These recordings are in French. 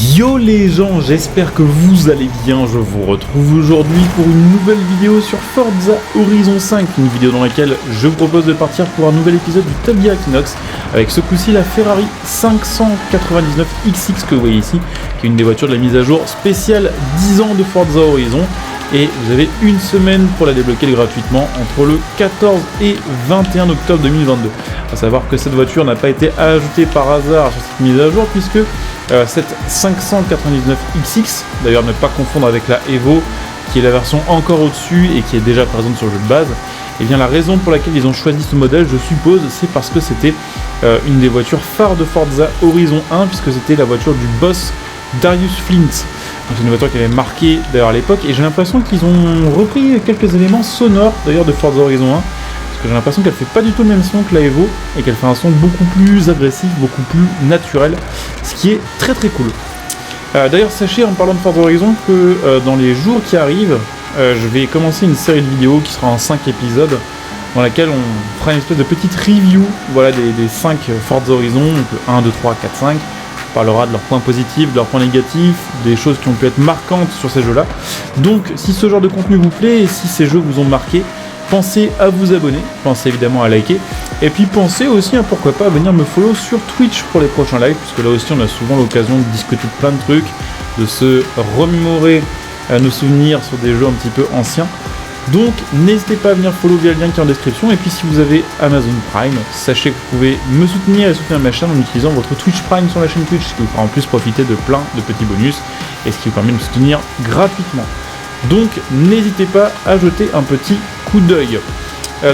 Yo les gens, j'espère que vous allez bien, je vous retrouve aujourd'hui pour une nouvelle vidéo sur Forza Horizon 5, une vidéo dans laquelle je vous propose de partir pour un nouvel épisode du Top Gear Equinox, avec ce coup-ci la Ferrari 599 XX que vous voyez ici, qui est une des voitures de la mise à jour spéciale 10 ans de Forza Horizon, et vous avez une semaine pour la débloquer gratuitement entre le 14 et 21 octobre 2022. A savoir que cette voiture n'a pas été ajoutée par hasard sur cette mise à jour, puisque cette 599 XX, d'ailleurs ne pas confondre avec la Evo, qui est la version encore au-dessus et qui est déjà présente sur le jeu de base, et bien la raison pour laquelle ils ont choisi ce modèle, je suppose, c'est parce que c'était une des voitures phares de Forza Horizon 1, puisque c'était la voiture du boss Darius Flint. Donc c'est une voiture qui avait marqué d'ailleurs à l'époque, et j'ai l'impression qu'ils ont repris quelques éléments sonores d'ailleurs de Forza Horizon 1, parce que j'ai l'impression qu'elle fait pas du tout le même son que la Evo, et qu'elle fait un son beaucoup plus agressif, beaucoup plus naturel, ce qui est très très cool. D'ailleurs sachez en parlant de Forza Horizon que dans les jours qui arrivent, je vais commencer une série de vidéos qui sera en 5 épisodes, dans laquelle on fera une espèce de petite review voilà, des 5 Forza Horizon, donc 1, 2, 3, 4, 5, on parlera de leurs points positifs, de leurs points négatifs, des choses qui ont pu être marquantes sur ces jeux-là. Donc si ce genre de contenu vous plaît et si ces jeux vous ont marqué, pensez à vous abonner, pensez évidemment à liker, et puis pensez aussi à pourquoi pas venir me follow sur Twitch pour les prochains lives, puisque là aussi on a souvent l'occasion de discuter de plein de trucs, de se remémorer nos souvenirs sur des jeux un petit peu anciens. Donc n'hésitez pas à venir follow via le lien qui est en description, et puis si vous avez Amazon Prime, sachez que vous pouvez me soutenir et soutenir ma chaîne en utilisant votre Twitch Prime sur la chaîne Twitch, ce qui vous fera en plus profiter de plein de petits bonus, et ce qui vous permet de me soutenir gratuitement. Donc n'hésitez pas à jeter un petit coup d'œil.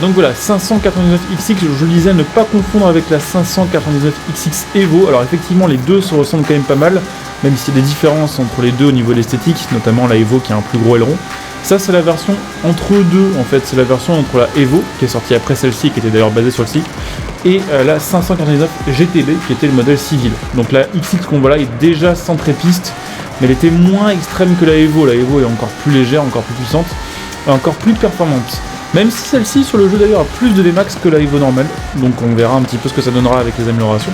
Donc voilà, 599 XX, je le disais, ne pas confondre avec la 599 XX Evo. Alors effectivement les deux se ressemblent quand même pas mal, même s'il y a des différences entre les deux au niveau de l'esthétique, notamment la Evo qui a un plus gros aileron. Ça c'est la version entre deux en fait, c'est la version entre la Evo qui est sortie après celle-ci, qui était d'ailleurs basée sur le site, et la 599 GTB qui était le modèle civil. Donc la XX qu'on voit là est déjà centrée piste, mais elle était moins extrême que la Evo. La Evo est encore plus légère, encore plus puissante, et encore plus performante. Même si celle-ci sur le jeu d'ailleurs a plus de VMAX que la Evo normale, donc on verra un petit peu ce que ça donnera avec les améliorations.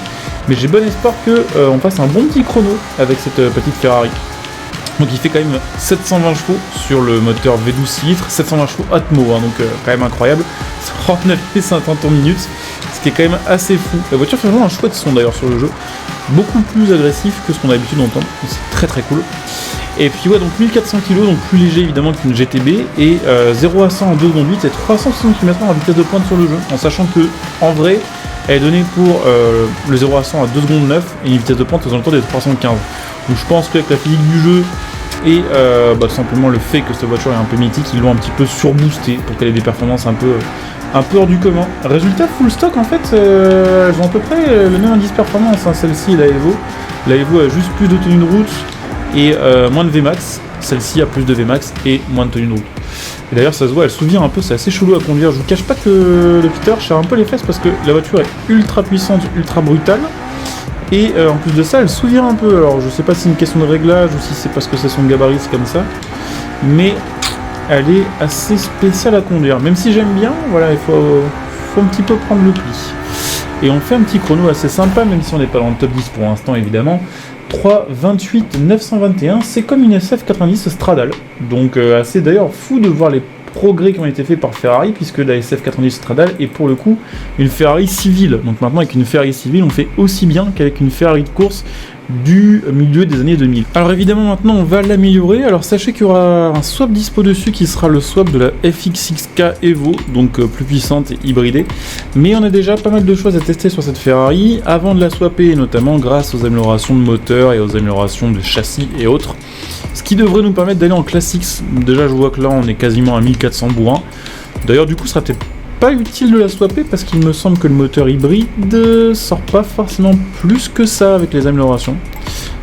Mais j'ai bon espoir qu'on fasse un bon petit chrono avec cette petite Ferrari. Donc il fait quand même 720 chevaux sur le moteur V12 6 litres, 720 chevaux Atmo, hein, donc quand même incroyable, 39,50 tours minutes, ce qui est quand même assez fou. La voiture fait vraiment un chouette son d'ailleurs sur le jeu, beaucoup plus agressif que ce qu'on a l'habitude d'entendre, c'est très très cool. Et puis ouais, donc 1400 kg, donc plus léger évidemment qu'une GTB, et 0 à 100 en 2 secondes 8 et 360 km/h en vitesse de pointe sur le jeu, en sachant que en vrai elle est donnée pour le 0 à 100 à 2 secondes 9 et une vitesse de pointe aux alentours des 315. Donc je pense qu'avec la physique du jeu et tout simplement le fait que cette voiture est un peu mythique, ils l'ont un petit peu surboosté pour qu'elle ait des performances un peu hors du commun. Résultat, full stock en fait, elles ont à peu près le même indice performance, hein, celle-ci et la Evo. La Evo a juste plus de tenue de route et moins de VMAX, celle-ci a plus de VMAX et moins de tenue de route. Et d'ailleurs ça se voit, elle souvient un peu, c'est assez chelou à conduire. Je vous cache pas que le Peter cherche un peu les fesses parce que la voiture est ultra puissante, ultra brutale. Et en plus de ça, elle souvient un peu. Alors je sais pas si c'est une question de réglage ou si c'est parce que c'est son gabarit, c'est comme ça. Mais elle est assez spéciale à conduire. Même si j'aime bien, voilà, il faut un petit peu prendre le pli. Et on fait un petit chrono assez sympa, même si on n'est pas dans le top 10 pour l'instant évidemment. 3,28 921, c'est comme une SF90 Stradale. Donc assez d'ailleurs fou de voir les progrès qui ont été faits par Ferrari, puisque la SF90 Stradale est pour le coup une Ferrari civile. Donc maintenant avec une Ferrari civile on fait aussi bien qu'avec une Ferrari de course du milieu des années 2000. Alors évidemment maintenant on va l'améliorer, alors sachez qu'il y aura un swap dispo dessus qui sera le swap de la FX6K Evo, donc plus puissante et hybridée, mais on a déjà pas mal de choses à tester sur cette Ferrari avant de la swapper, notamment grâce aux améliorations de moteur et aux améliorations de châssis et autres, ce qui devrait nous permettre d'aller en Classics. Déjà je vois que là on est quasiment à 1400 bourrins, d'ailleurs du coup ce sera peut-être pas utile de la swapper parce qu'il me semble que le moteur hybride sort pas forcément plus que ça avec les améliorations.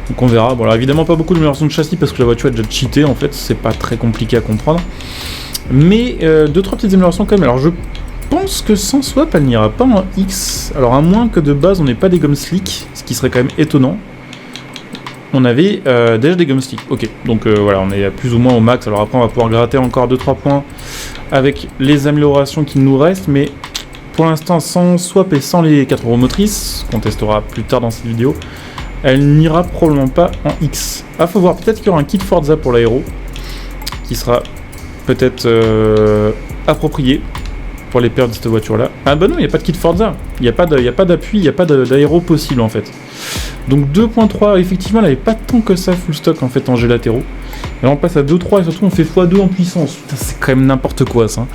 Donc on verra. Bon alors évidemment pas beaucoup d'améliorations de châssis parce que la voiture est déjà cheatée en fait, c'est pas très compliqué à comprendre. Mais 2-3 petites améliorations quand même. Alors je pense que sans swap elle n'ira pas en X. Alors à moins que de base on n'ait pas des gommes slick, ce qui serait quand même étonnant. On avait déjà des gommes slick. Ok, donc voilà, on est plus ou moins au max. Alors après on va pouvoir gratter encore 2-3 points avec les améliorations qui nous restent, mais pour l'instant sans swap et sans les 4 roues motrices, qu'on testera plus tard dans cette vidéo, elle n'ira probablement pas en X. Ah, faut voir, peut-être qu'il y aura un kit Forza pour l'aéro, qui sera peut-être approprié pour les perdre de cette voiture-là. Ah bah non, il n'y a pas de kit Forza, il n'y a pas d'appui, il n'y a pas d'aéro possible en fait. Donc 2.3, effectivement, elle n'avait pas tant que ça full stock en fait en jets latéraux. Et là on passe à 2.3 et surtout on fait x2 en puissance. Putain, c'est quand même n'importe quoi ça.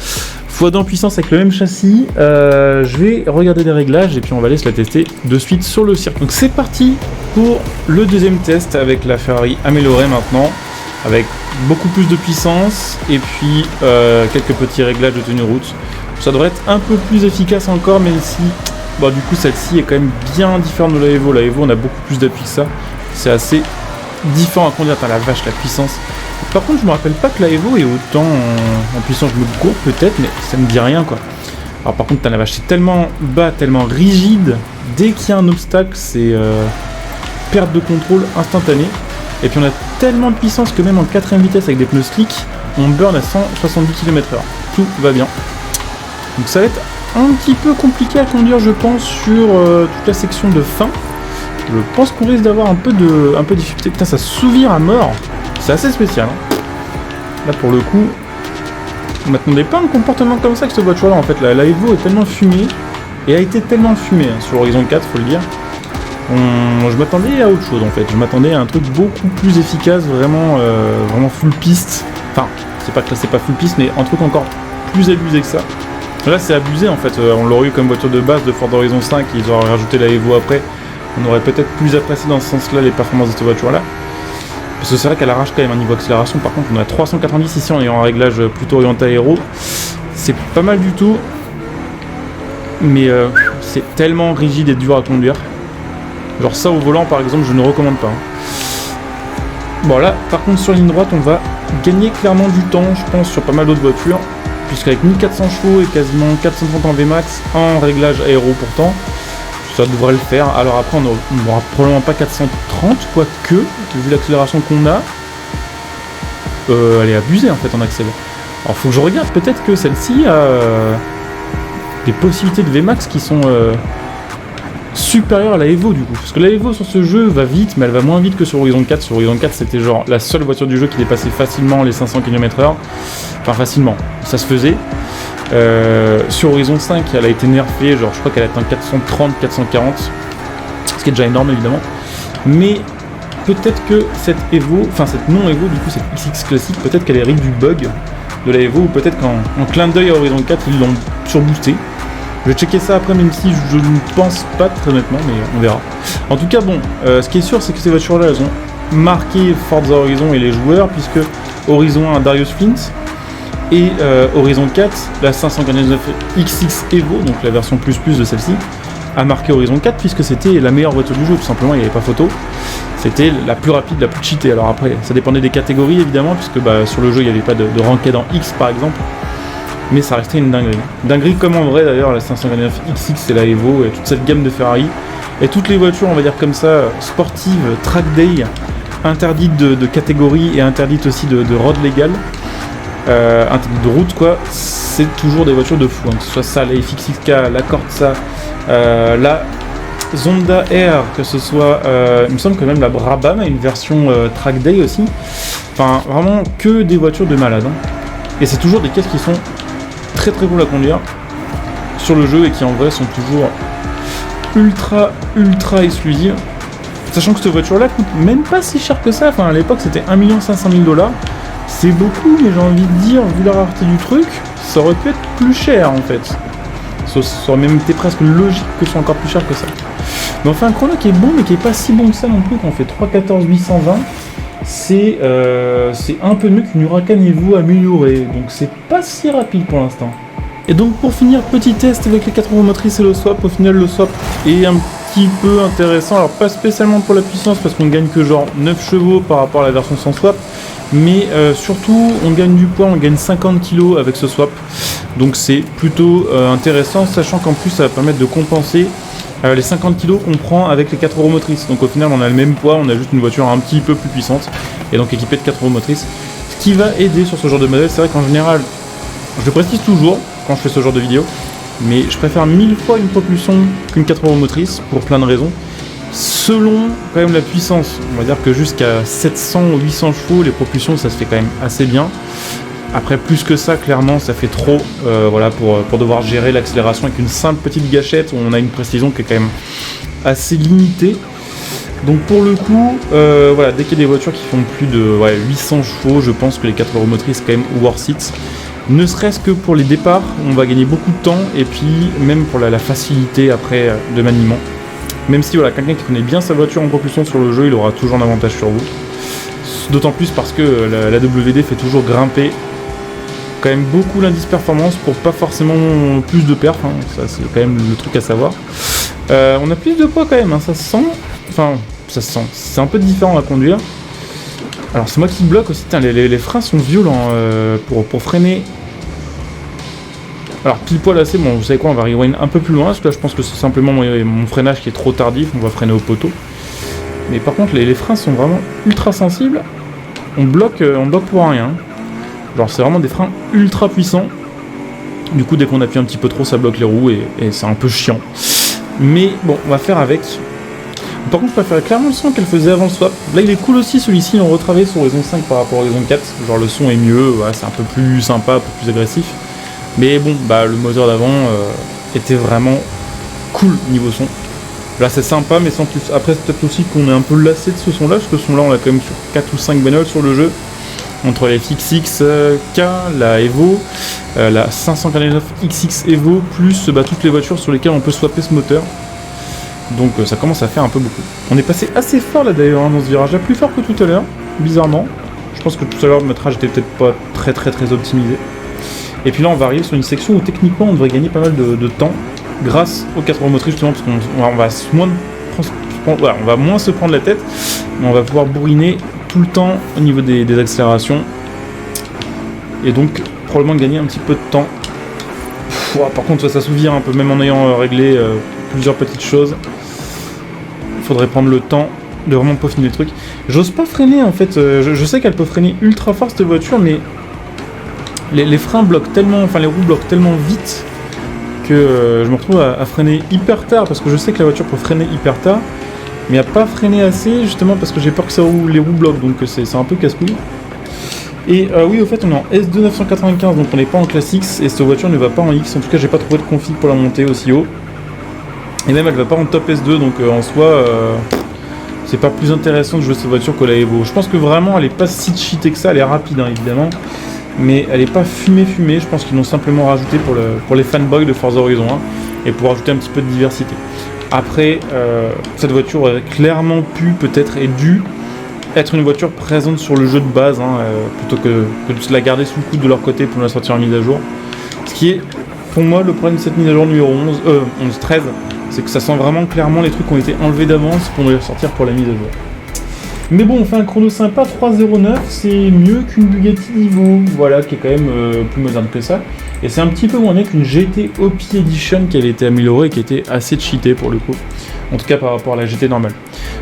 x2 en puissance avec le même châssis. Je vais regarder les réglages et puis on va aller se la tester de suite sur le circuit. Donc c'est parti pour le deuxième test avec la Ferrari améliorée maintenant, avec beaucoup plus de puissance et puis quelques petits réglages de tenue route. Ça devrait être un peu plus efficace encore, même si bon, du coup celle-ci est quand même bien différente de la Evo. La Evo on a beaucoup plus d'appui que ça. C'est assez différent à conduire. T'as la vache, la puissance. Par contre je me rappelle pas que la Evo est autant en puissance. Je me gourre peut-être, mais ça me dit rien quoi. Alors par contre t'as la vache, c'est tellement bas, tellement rigide. Dès qu'il y a un obstacle, c'est perte de contrôle instantanée. Et puis on a tellement de puissance que même en 4ème vitesse avec des pneus slick, on burn à 170 km/h. Tout va bien. Donc ça va être un petit peu compliqué à conduire je pense sur toute la section de fin. Je pense qu'on risque d'avoir un peu de difficulté. Putain, ça souvire à mort. C'est assez spécial. Hein. Là pour le coup, on m'attendait pas à un comportement comme ça avec cette voiture là en fait. La Evo est tellement fumée et a été tellement fumée hein, sur Horizon 4 faut le dire. Je m'attendais à autre chose en fait. Je m'attendais à un truc beaucoup plus efficace, vraiment full piste. Enfin, c'est pas que là c'est pas full piste, mais un truc encore plus abusé que ça. Là c'est abusé en fait, on l'aurait eu comme voiture de base de Forza Horizon 5, ils auraient rajouté la Evo après, on aurait peut-être plus apprécié dans ce sens là les performances de cette voiture là. Parce que c'est vrai qu'elle arrache quand même un niveau accélération, par contre on a 390 ici en ayant un réglage plutôt orienté aéro, c'est pas mal du tout, mais c'est tellement rigide et dur à conduire. Genre ça au volant par exemple je ne recommande pas. Bon là par contre sur ligne droite on va gagner clairement du temps je pense sur pas mal d'autres voitures. Puisqu'avec 1400 chevaux et quasiment 430 en Vmax en réglage aéro pourtant, ça devrait le faire. Alors après on n'aura probablement pas 430, quoique, vu l'accélération qu'on a, elle est abusée en fait en accélère. Alors faut que je regarde, peut-être que celle-ci a des possibilités de Vmax qui sont supérieures à la Evo du coup. Parce que la Evo sur ce jeu va vite, mais elle va moins vite que sur Horizon 4. Sur Horizon 4 c'était genre la seule voiture du jeu qui dépassait facilement les 500 km/h. Enfin facilement, ça se faisait. Sur Horizon 5, elle a été nerfée, genre je crois qu'elle atteint 430, 440, ce qui est déjà énorme évidemment. Mais peut-être que cette Evo, enfin cette non-Evo, du coup cette XX classique, peut-être qu'elle hérite du bug de la Evo, ou peut-être qu'en clin d'œil à Horizon 4, ils l'ont surboosté. Je vais checker ça après, même si je ne pense pas très honnêtement, mais on verra. En tout cas, bon, ce qui est sûr, c'est que ces voitures-là, elles ont marqué Forza Horizon et les joueurs, puisque Horizon 1, Darius Flint, et Horizon 4, la 599 XX Evo, donc la version plus de celle-ci, a marqué Horizon 4 puisque c'était la meilleure voiture du jeu, tout simplement, il n'y avait pas photo. C'était la plus rapide, la plus cheatée. Alors après, ça dépendait des catégories évidemment, puisque sur le jeu il n'y avait pas de ranked en X par exemple, mais ça restait une dinguerie. Dinguerie comme en vrai d'ailleurs, la 599 XX et la Evo et toute cette gamme de Ferrari, et toutes les voitures, on va dire comme ça, sportives, track day, interdites de catégorie et interdites aussi de road légal. De route quoi, c'est toujours des voitures de fou, hein. Que ce soit ça, la FXXK, la Corsa, la Zonda R, que ce soit, il me semble que même la Brabham a une version track day aussi, enfin vraiment que des voitures de malade, hein. Et c'est toujours des caisses qui sont très très cool à conduire sur le jeu et qui en vrai sont toujours ultra exclusives, sachant que cette voiture là coûte même pas si cher que ça, enfin à l'époque c'était 1 500 000 $. C'est beaucoup, mais j'ai envie de dire, vu la rareté du truc, ça aurait pu être plus cher en fait. Ça aurait même été presque logique que ce soit encore plus cher que ça. Mais enfin, un chrono qui est bon, mais qui est pas si bon que ça non plus, quand on fait 3.14 820, c'est un peu mieux qu'une Huracan Evo améliorée, donc c'est pas si rapide pour l'instant. Et donc pour finir, petit test avec les 4 roues motrices et le swap. Au final, le swap est un petit peu intéressant, alors pas spécialement pour la puissance, parce qu'on gagne que genre 9 chevaux par rapport à la version sans swap, mais surtout on gagne du poids, on gagne 50 kg avec ce swap, donc c'est plutôt intéressant, sachant qu'en plus ça va permettre de compenser les 50 kg qu'on prend avec les 4 roues motrices. Donc au final on a le même poids, on a juste une voiture un petit peu plus puissante et donc équipée de 4 roues motrices, ce qui va aider sur ce genre de modèle. C'est vrai qu'en général, je le précise toujours quand je fais ce genre de vidéo, mais je préfère 1000 fois une propulsion qu'une 4 roues motrices pour plein de raisons, selon quand même la puissance. On va dire que jusqu'à 700 ou 800 chevaux, les propulsions ça se fait quand même assez bien. Après plus que ça, clairement ça fait trop voilà, pour devoir gérer l'accélération avec une simple petite gâchette où on a une précision qui est quand même assez limitée. Donc pour le coup, voilà, dès qu'il y a des voitures qui font plus de 800 chevaux, je pense que les 4 roues motrices c'est quand même worth it. Ne serait-ce que pour les départs, on va gagner beaucoup de temps et puis même pour la facilité après de maniement. Même si voilà, quelqu'un qui connaît bien sa voiture en propulsion sur le jeu, il aura toujours un avantage sur vous. D'autant plus parce que la WD fait toujours grimper quand même beaucoup l'indice performance pour pas forcément plus de perf, hein. Ça c'est quand même le truc à savoir. On a plus de poids quand même, hein. Ça se sent, enfin ça se sent, c'est un peu différent à conduire. Alors c'est moi qui bloque aussi, les freins sont violents pour freiner. Alors pile poil assez, bon vous savez quoi, on va rewind un peu plus loin, parce que là je pense que c'est simplement mon freinage qui est trop tardif, on va freiner au poteau. Mais par contre les freins sont vraiment ultra sensibles, on bloque pour rien. Genre c'est vraiment des freins ultra puissants, du coup dès qu'on appuie un petit peu trop ça bloque les roues et c'est un peu chiant. Mais bon, on va faire avec. Par contre je préfère clairement le son qu'elle faisait avant le swap. Là il est cool aussi, celui-ci ils l'ont retravaillé sur Horizon 5 par rapport à Horizon 4, genre le son est mieux, voilà, c'est un peu plus sympa, un peu plus agressif. Mais bon, bah le moteur d'avant était vraiment cool niveau son. Là c'est sympa mais sans plus. Après c'est peut-être aussi qu'on est un peu lassé de ce son là, parce que ce son là on l'a quand même sur 4 ou 5 bagnoles sur le jeu. Entre les FXX-K, la Evo, la 549 XX Evo, plus toutes les voitures sur lesquelles on peut swapper ce moteur. Donc ça commence à faire un peu beaucoup. On est passé assez fort là d'ailleurs dans ce virage là, plus fort que tout à l'heure, bizarrement. Je pense que tout à l'heure le métrage était peut-être pas très optimisé. Et puis là on va arriver sur une section où techniquement on devrait gagner pas mal de temps grâce aux 4 roues motrices justement parce qu'on va moins se prendre la tête, mais on va pouvoir bourriner tout le temps au niveau des accélérations et donc probablement gagner un petit peu de temps. Par contre ça s'ouvre un peu, même en ayant réglé plusieurs petites choses, il faudrait prendre le temps de vraiment peaufiner le truc. J'ose pas freiner en fait, je sais qu'elle peut freiner ultra fort cette voiture, mais les freins bloquent tellement, enfin les roues bloquent tellement vite que je me retrouve à freiner hyper tard, parce que je sais que la voiture peut freiner hyper tard, mais à pas freiner assez justement parce que j'ai peur que les roues bloquent, donc c'est un peu casse-couille. Et oui, au fait on est en S2 995, donc on n'est pas en classe X, et cette voiture ne va pas en X, en tout cas j'ai pas trouvé de config pour la monter aussi haut. Et même elle va pas en top S2, donc en soi c'est pas plus intéressant de jouer cette voiture que la Evo. Je pense que vraiment elle est pas si cheatée que ça, elle est rapide hein, évidemment, mais elle est pas fumée, je pense qu'ils l'ont simplement rajouté pour les fanboys de Forza Horizon 1, et pour rajouter un petit peu de diversité. Après, cette voiture aurait clairement pu, peut-être, et dû être une voiture présente sur le jeu de base, hein, plutôt que de la garder sous le coude de leur côté pour la sortir en mise à jour. Ce qui est, pour moi, le problème de cette mise à jour numéro 13, c'est que ça sent vraiment clairement les trucs qui ont été enlevés d'avance pour les ressortir pour la mise à jour. Mais bon, on fait un chrono sympa, 3.09, c'est mieux qu'une Bugatti Divo, voilà, qui est quand même plus moderne que ça. Et c'est un petit peu moins bien qu'une GT OP Edition qui avait été améliorée et qui était assez cheatée pour le coup. En tout cas par rapport à la GT normale.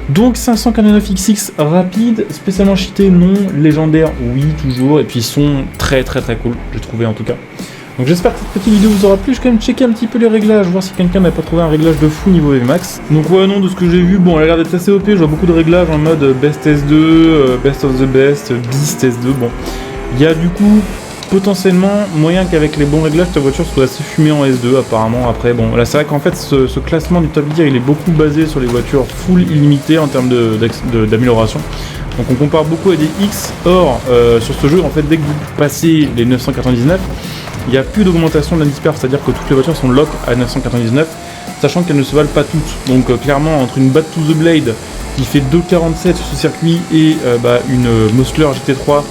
Donc 549 XX rapide, spécialement cheaté, non, légendaire, oui, toujours. Et puis ils sont très cool, j'ai trouvé en tout cas. Donc j'espère que cette petite vidéo vous aura plu. Je vais quand même checker un petit peu les réglages, voir si quelqu'un n'a pas trouvé un réglage de fou niveau VMAX. Donc ouais, non, de ce que j'ai vu, bon, elle a l'air d'être assez OP, je vois beaucoup de réglages en mode Best S2, Best of the Best, Beast S2, bon. Il y a du coup potentiellement moyen qu'avec les bons réglages ta voiture soit assez fumée en S2 apparemment. Après bon, là c'est vrai qu'en fait ce classement du Top Gear il est beaucoup basé sur les voitures full illimitées en termes d'amélioration. Donc on compare beaucoup à des X. Or sur ce jeu en fait dès que vous passez les 999, il n'y a plus d'augmentation de l'indice perf, c'est à dire que toutes les voitures sont lock à 999, sachant qu'elles ne se valent pas toutes. Donc clairement entre une Bad to the Blade qui fait 2,47 sur ce circuit et une Mosler GT3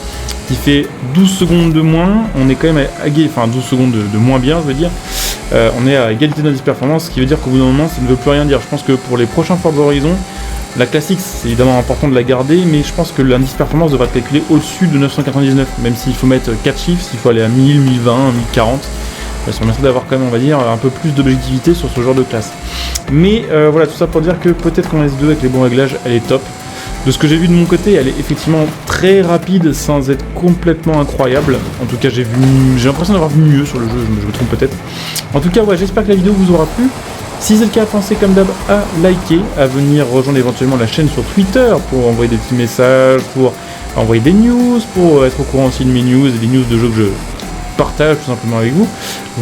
qui fait 12 secondes de moins, on est quand même à 12 secondes de moins bien, je veux dire. On est à égalité d'indice performance, ce qui veut dire qu'au bout d'un moment, ça ne veut plus rien dire. Je pense que pour les prochains Forza Horizon, la classique, c'est évidemment important de la garder, mais je pense que l'indice performance devrait être calculé au-dessus de 999, même s'il faut mettre 4 chiffres, s'il faut aller à 1000, 1020, 1040. Ça permettrait d'avoir quand même, on va dire, un peu plus d'objectivité sur ce genre de classe. Mais voilà, tout ça pour dire que peut-être qu'en S2, avec les bons réglages, elle est top. De ce que j'ai vu de mon côté, elle est effectivement très rapide sans être complètement incroyable. En tout cas, j'ai l'impression d'avoir vu mieux sur le jeu, je me trompe peut-être. En tout cas, ouais, j'espère que la vidéo vous aura plu. Si c'est le cas, pensez comme d'hab à liker, à venir rejoindre éventuellement la chaîne sur Twitter pour envoyer des petits messages, pour envoyer des news, pour être au courant aussi de mes news et des news de jeux que je partage tout simplement avec vous.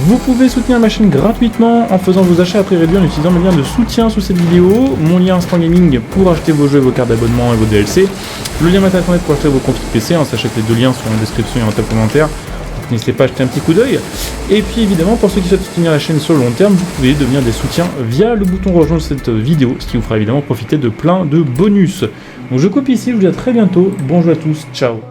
Vous pouvez soutenir ma chaîne gratuitement en faisant vos achats à prix réduit en utilisant le lien de soutien sous cette vidéo, mon lien Instant Gaming pour acheter vos jeux, vos cartes d'abonnement et vos DLC, le lien internet pour acheter vos configs PC, sachez que les deux liens sont en description et en tab commentaire. N'hésitez pas à jeter un petit coup d'œil. Et puis évidemment, pour ceux qui souhaitent soutenir la chaîne sur le long terme, vous pouvez devenir des soutiens via le bouton rejoindre cette vidéo, ce qui vous fera évidemment profiter de plein de bonus. Donc je coupe ici, je vous dis à très bientôt. Bonjour à tous, ciao.